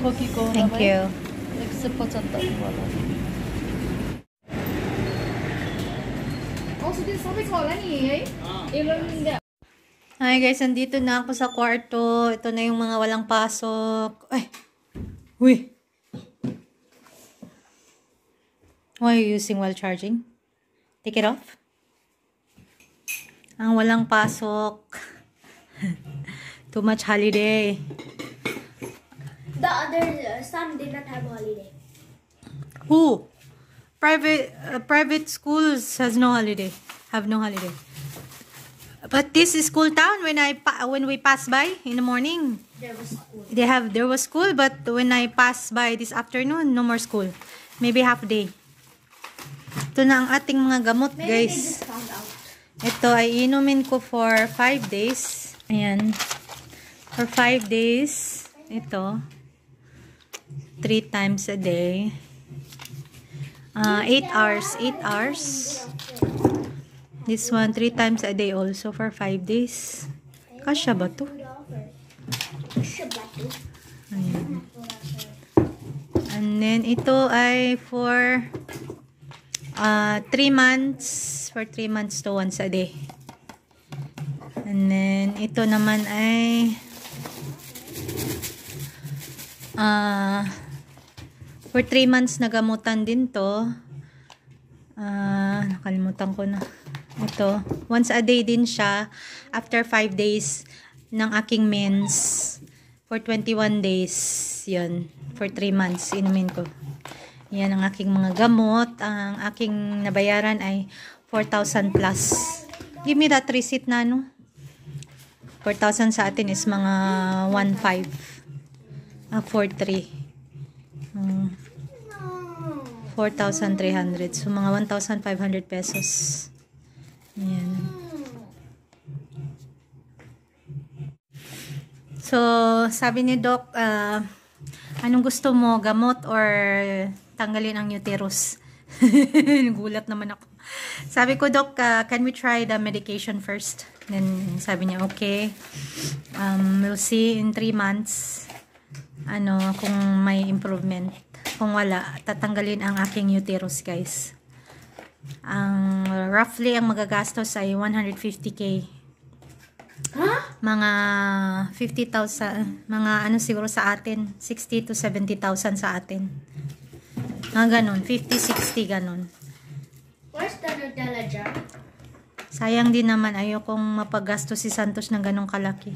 Thank you. Hi guys, andito na ako sa kwarto. Ito na yung mga walang pasok. Ay! Uy! Why are you using while charging? Take it off. Ang walang pasok. Too much holiday. The other some did not have holiday. Who? Private schools has no holiday. Have no holiday. But this is school town. When we pass by in the morning, There was school. there was school, but when I pass by this afternoon, no more school. Maybe half day. Ito na ang ating mga gamot, Maybe they guys. just found out. Ito ay inumin ko for 5 days. Ayan. For 5 days. Ito. 3 times a day. 8 hours. 8 hours. This one, 3 times a day also for 5 days. Kasya ba to? Ayan. And then, ito ay for 3 months. For 3 months to once a day. And then, ito naman ay for 3 months na gamutan din to. Nakalimutan ko na. Ito. Once a day din siya. After 5 days ng aking mens. For 21 days. Yun. For 3 months. Inumin ko. Yan ang aking mga gamot. Ang aking nabayaran ay 4,000 plus. Give me that receipt na, no? 4,000 sa atin is mga 1,500. 4,300. 4,300. So, mga 1,500 pesos. Ayan. So, sabi ni Doc, anong gusto mo? Gamot or tanggalin ang uterus? Nagulat naman ako. Sabi ko, Doc, can we try the medication first? Then, sabi niya, okay. We'll see in 3 months kung may improvement. Kung wala, tatanggalin ang aking uterus, guys. Roughly, ang magagastos ay 150K. Huh? Mga 50,000, mga siguro sa atin, 60 to 70,000 sa atin. Ganon, 50, 60, ganon. Where's the Nutella jar? Sayang din naman, ayokong mapagastos si Santos ng ganong kalaki.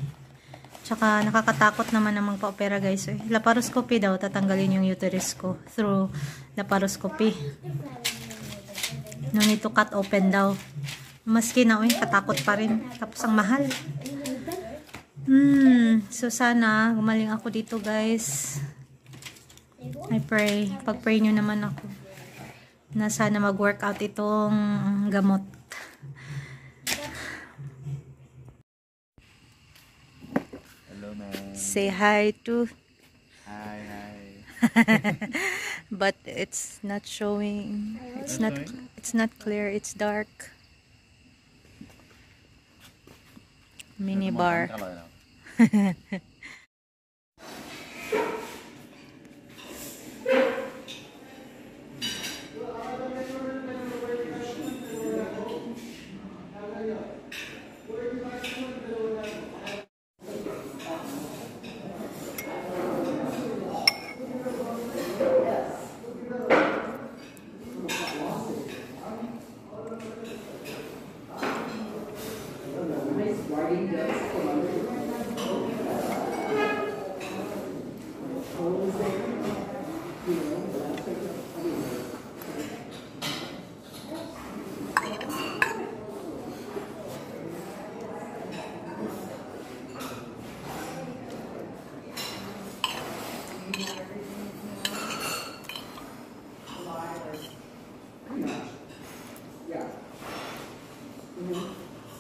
Tsaka nakakatakot naman na magpa-opera, guys. Laparoscopy daw, tatanggalin yung uterus ko through laparoscopy. No need to cut open daw. Maski na, katakot pa rin. Tapos ang mahal. So sana, gumaling ako dito, guys. I pray. Pag-pray nyo naman ako. Na sana mag-workout itong gamot. Hello, man. Say hi to... Hi. But it's not showing. It's not clear. It's dark. Mini bar.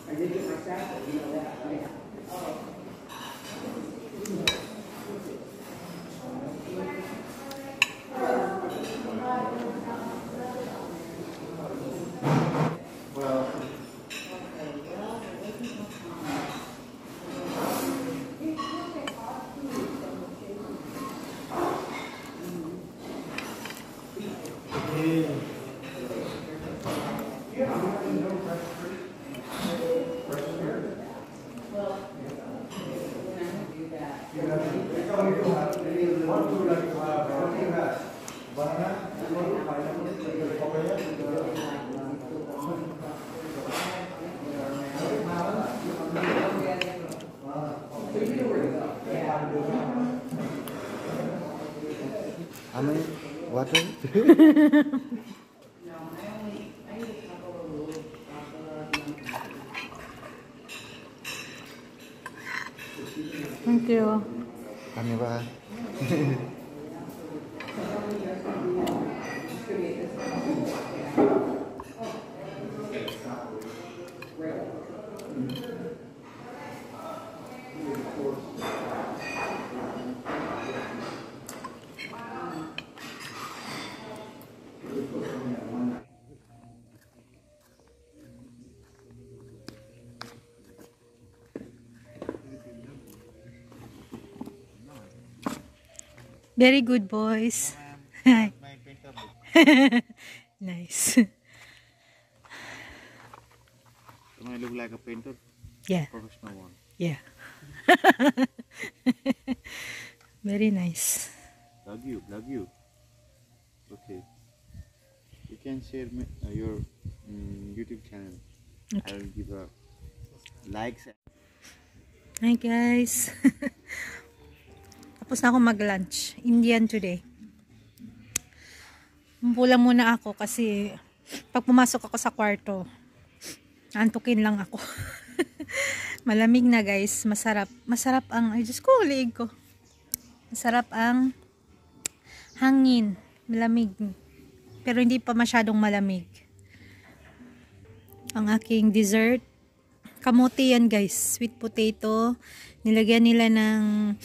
I did it myself, you know that, right? How many? Water? Thank you. Kami ba? Very good, boys. My painter book. Nice. Don't I look like a painter? Yeah. Professional one. Yeah. Very nice. Love you. Okay. You can share your YouTube channel. Okay. I'll give a likes. Hi guys. Tapos na ako mag-lunch. Indian today. Pulang muna ako kasi pag pumasok ako sa kwarto, antukin lang ako. Malamig na guys. Masarap. Masarap ang, ay Diyos ko, liig ko. Masarap ang hangin. Malamig. Pero hindi pa masyadong malamig. Ang aking dessert. Kamote yan guys. Sweet potato. Nilagyan nila ng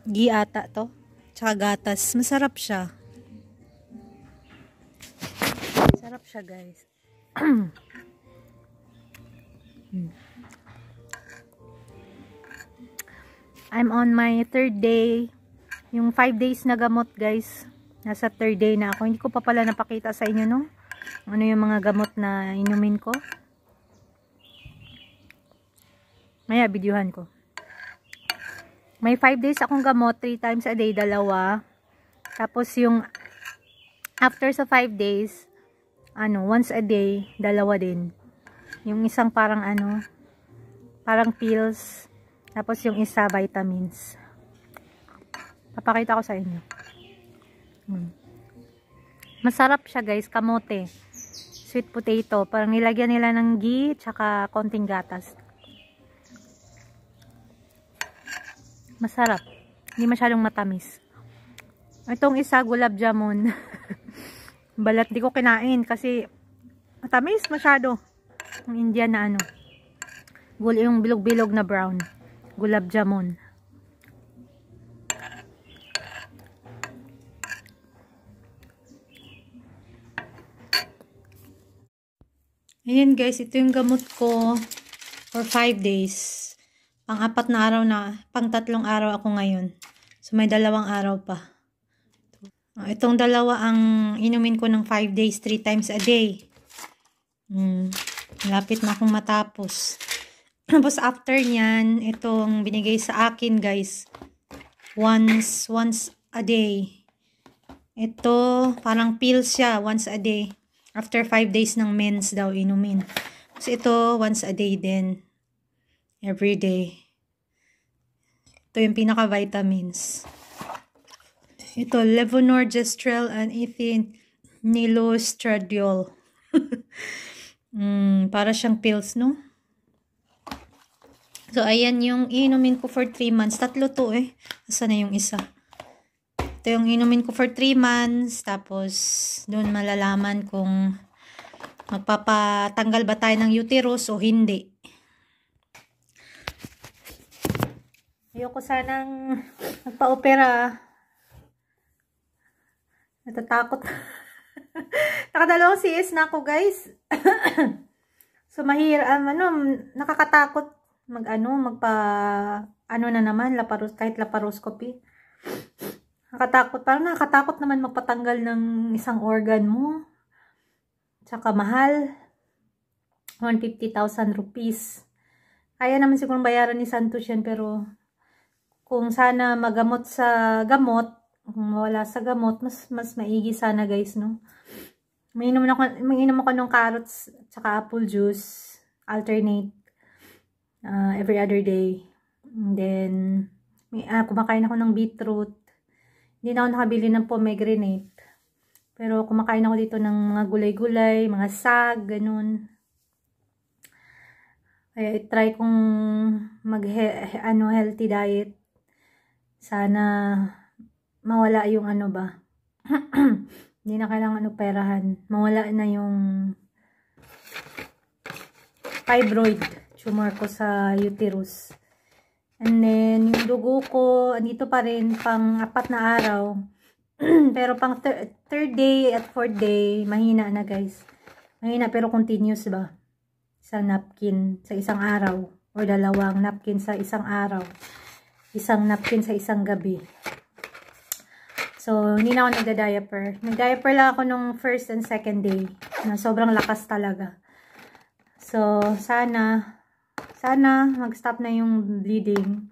ghee ata to. Tsaka gatas. Masarap siya. Masarap siya guys. I'm on my 3rd day. Yung 5 days na gamot guys. Nasa 3rd day na ako. Hindi ko pa pala napakita sa inyo no. Ano yung mga gamot na inumin ko. Maya videohan ko. May 5 days akong gamot, 3 times a day, 2. Tapos yung after sa 5 days, once a day, 2 din. Yung isang parang parang pills. Tapos yung isa vitamins. Papakita ko sa inyo. Masarap siya guys, kamote. Sweet potato. Parang nilagyan nila ng ghee, tsaka konting gatas. Masarap. Hindi masyadong matamis. Itong isa, gulab jamun. Balat di ko kinain kasi matamis masyado. Ang Indian na yung bilog-bilog na brown. Gulab jamun. Ayan guys, ito yung gamot ko for 5 days. Pang-4 na araw na, pang-3 araw ako ngayon. So, may 2 araw pa. Itong 2 ang inumin ko ng 5 days, 3 times a day. Lapit na akong matapos. Tapos, after nyan, itong binigay sa akin, guys. Once a day. Ito, parang pills siya, once a day. After 5 days ng mens daw, inumin. Tapos, ito, once a day din. Every day. Ito yung pinaka-vitamins. Ito, levonorgestrel and ethinylostradiol. Para siyang pills, no? So, ayan yung inumin ko for 3 months. 3 to eh. Asa na yung isa? Ito yung inumin ko for 3 months. Tapos, doon malalaman kung magpapatanggal ba tayo ng uterus o hindi. Ayoko sanang magpa-opera. Natatakot. Nakadalawang CS na ako, guys. So, nakakatakot na naman, kahit laparoscopy. Nakakatakot. Parang nakakatakot naman magpatanggal ng isang organ mo. Tsaka mahal. 150,000 rupees. Kaya naman siguro bayaran ni Santos yan, pero kung sana magamot sa gamot, kung mawala sa gamot, mas maigi sana guys, no? Mainom ako ng carrots tsaka apple juice, alternate, every other day. And then, kumakain ako ng beetroot. Hindi na ako nakabili ng pomegranate. Pero kumakain ako dito ng mga gulay-gulay, mga sag, ganun. Kaya try kong healthy diet. Sana mawala yung ano ba. Hindi na kailangan operahan. Mawala na yung fibroid tumor ko sa uterus. And then, yung dugo ko, andito pa rin, pang 4 na araw. Pero pang third day at fourth day, mahina na guys. Mahina pero continuous ba? Isang napkin sa isang araw. O 2 napkin sa isang araw. Isang napkin sa isang gabi. So, hindi na ako nagda-diaper. Nag-diaper lang ako nung first and second day. Na sobrang lakas talaga. So, sana mag-stop na yung bleeding.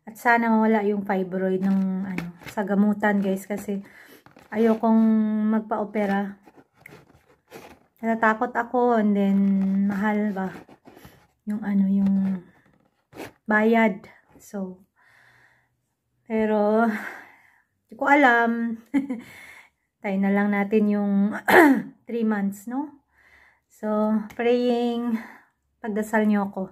At sana mawala yung fibroid ng sa gamutan guys. Kasi ayokong magpa-opera. Natatakot ako. And then, mahal ba? Yung yung bayad. So, pero, hindi ko alam. Tayo na lang natin yung 3 months, no? So, praying, pagdasal niyo ako.